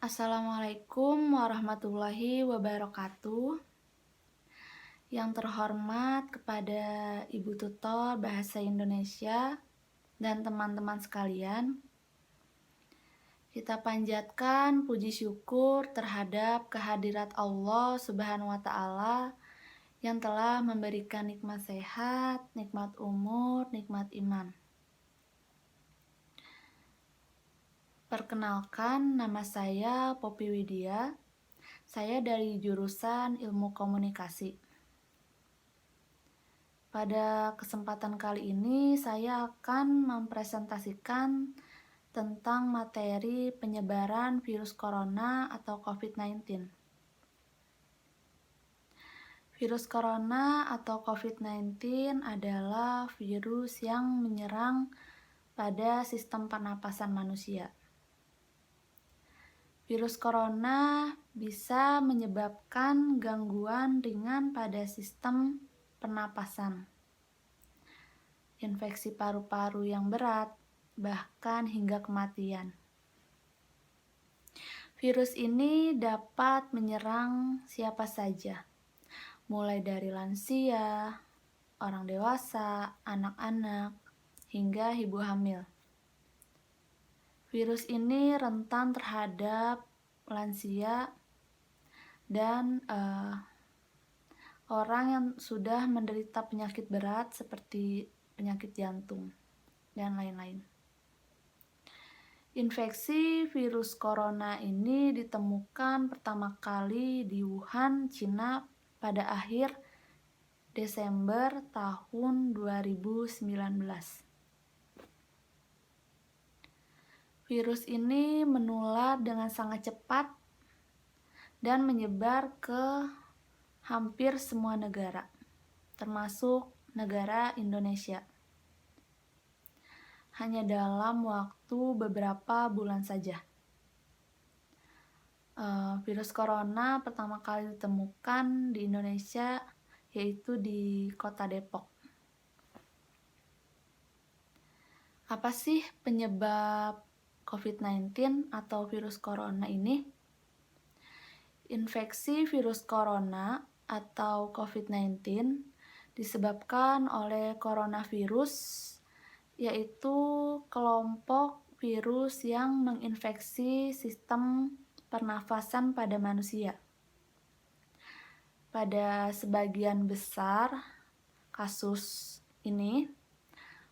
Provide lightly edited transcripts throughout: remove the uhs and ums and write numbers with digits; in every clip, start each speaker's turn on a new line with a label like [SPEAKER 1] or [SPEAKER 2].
[SPEAKER 1] Assalamualaikum warahmatullahi wabarakatuh. Yang terhormat kepada Ibu Tutor Bahasa Indonesia dan teman-teman sekalian, kita panjatkan puji syukur terhadap kehadirat Allah Subhanahu wa Ta'ala yang telah memberikan nikmat sehat, nikmat umur, nikmat iman. Perkenalkan, nama saya Poppy Widya. Saya dari jurusan Ilmu Komunikasi. Pada kesempatan kali ini, saya akan mempresentasikan tentang materi penyebaran virus corona atau COVID-19. Virus corona atau COVID-19 adalah virus yang menyerang pada sistem pernapasan manusia. Virus corona bisa menyebabkan gangguan ringan pada sistem pernapasan, infeksi paru-paru yang berat, bahkan hingga kematian. Virus ini dapat menyerang siapa saja, mulai dari lansia, orang dewasa, anak-anak, hingga ibu hamil. Virus ini rentan terhadap lansia dan orang yang sudah menderita penyakit berat seperti penyakit jantung dan lain-lain. Infeksi virus corona ini ditemukan pertama kali di Wuhan, Cina pada akhir Desember tahun 2019. Virus ini menular dengan sangat cepat dan menyebar ke hampir semua negara, termasuk negara Indonesia. Hanya dalam waktu beberapa bulan saja. Virus corona pertama kali ditemukan di Indonesia, yaitu di Kota Depok. Apa sih penyebab COVID-19 atau virus corona ini? Infeksi virus corona atau COVID-19 disebabkan oleh coronavirus, yaitu kelompok virus yang menginfeksi sistem pernafasan pada manusia. Pada sebagian besar kasus ini,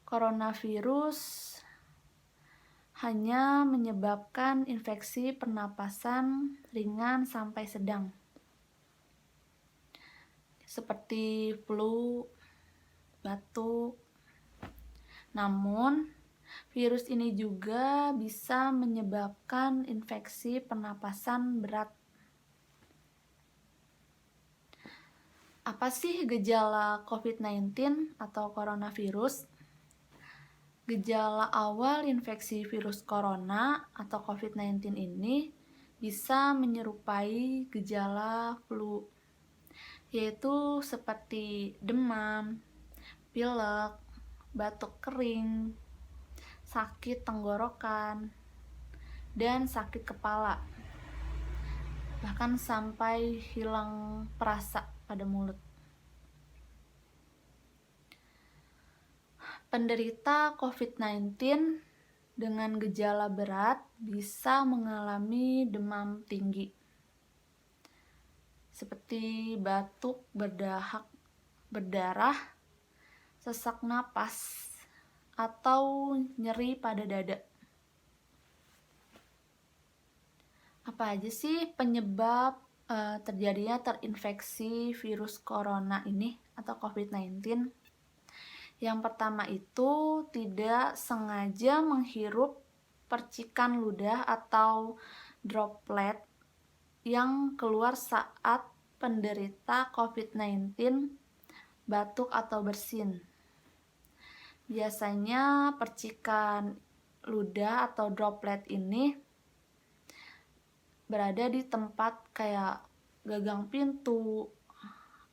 [SPEAKER 1] coronavirus hanya menyebabkan infeksi pernapasan ringan sampai sedang, seperti flu, batuk. Namun, virus ini juga bisa menyebabkan infeksi pernapasan berat. Apa sih gejala COVID-19 atau coronavirus? Gejala awal infeksi virus corona atau COVID-19 ini bisa menyerupai gejala flu, yaitu seperti demam, pilek, batuk kering, sakit tenggorokan, dan sakit kepala, bahkan sampai hilang perasa pada mulut. Penderita COVID-19 dengan gejala berat bisa mengalami demam tinggi, seperti batuk berdarah, sesak napas, atau nyeri pada dada. Apa aja sih penyebab terjadinya terinfeksi virus corona ini atau COVID-19? Yang pertama itu tidak sengaja menghirup percikan ludah atau droplet yang keluar saat penderita COVID-19 batuk atau bersin. Biasanya percikan ludah atau droplet ini berada di tempat kayak gagang pintu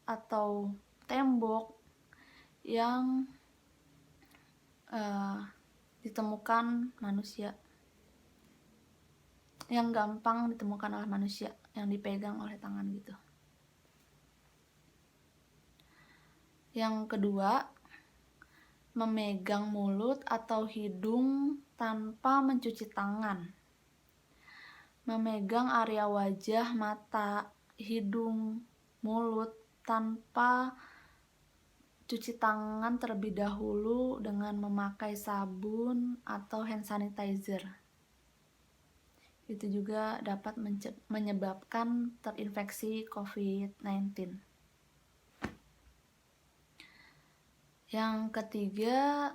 [SPEAKER 1] atau tembok yang ditemukan manusia. yang gampang ditemukan oleh manusia, yang dipegang oleh tangan gitu. Yang kedua, memegang mulut atau hidung tanpa mencuci tangan. Memegang area wajah, mata, hidung, mulut tanpa cuci tangan terlebih dahulu dengan memakai sabun atau hand sanitizer. Itu juga dapat menyebabkan terinfeksi COVID-19. Yang ketiga,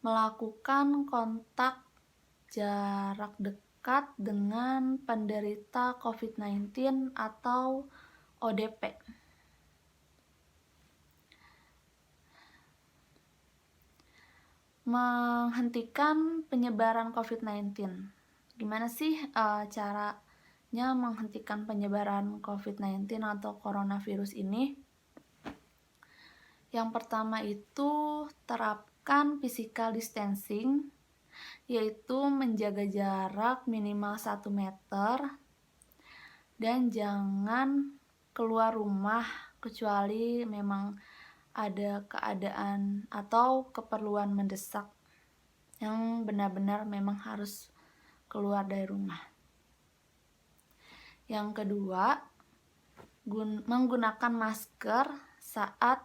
[SPEAKER 1] melakukan kontak jarak dekat dengan penderita COVID-19 atau ODP. Menghentikan penyebaran COVID-19. Gimana sih caranya menghentikan penyebaran COVID-19 atau coronavirus ini? Yang pertama itu terapkan physical distancing, yaitu menjaga jarak minimal 1 meter dan jangan keluar rumah kecuali memang ada keadaan atau keperluan mendesak yang benar-benar memang harus keluar dari rumah. Yang kedua, menggunakan masker saat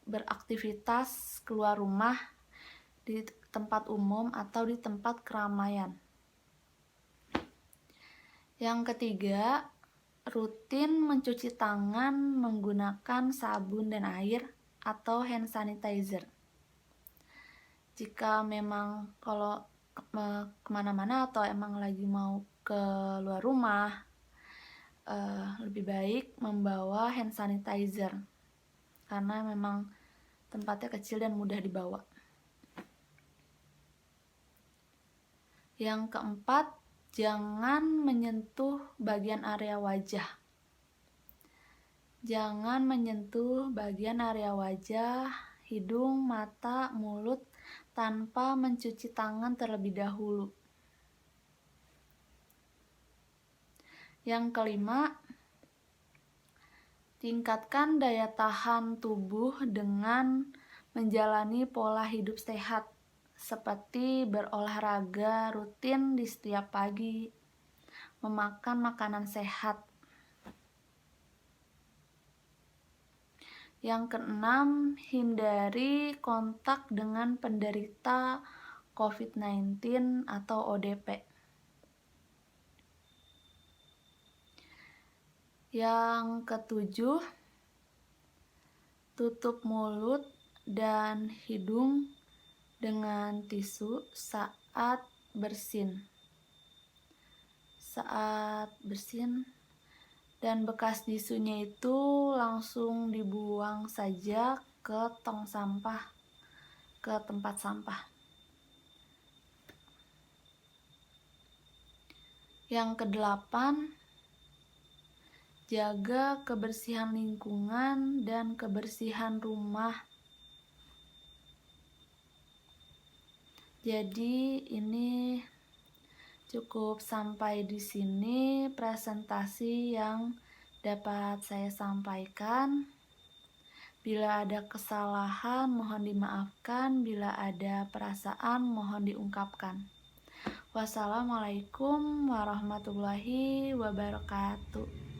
[SPEAKER 1] beraktivitas keluar rumah di tempat umum atau di tempat keramaian. Yang ketiga, rutin mencuci tangan menggunakan sabun dan air atau hand sanitizer. Jika memang kalau kemana-mana atau emang lagi mau keluar rumah, lebih baik membawa hand sanitizer karena memang tempatnya kecil dan mudah dibawa. Yang keempat, jangan menyentuh bagian area wajah. Jangan menyentuh bagian area wajah, hidung, mata, mulut tanpa mencuci tangan terlebih dahulu. Yang kelima, tingkatkan daya tahan tubuh dengan menjalani pola hidup sehat seperti berolahraga rutin di setiap pagi, memakan makanan sehat. Yang keenam, hindari kontak dengan penderita COVID-19 atau ODP. Yang ketujuh, tutup mulut dan hidung dengan tisu saat bersin. Dan bekas tisunya itu langsung dibuang saja ke tong sampah, ke tempat sampah. Yang kedelapan, jaga kebersihan lingkungan dan kebersihan rumah. Jadi ini cukup sampai di sini presentasi yang dapat saya sampaikan. Bila ada kesalahan mohon dimaafkan, bila ada perasaan mohon diungkapkan. Wassalamualaikum warahmatullahi wabarakatuh.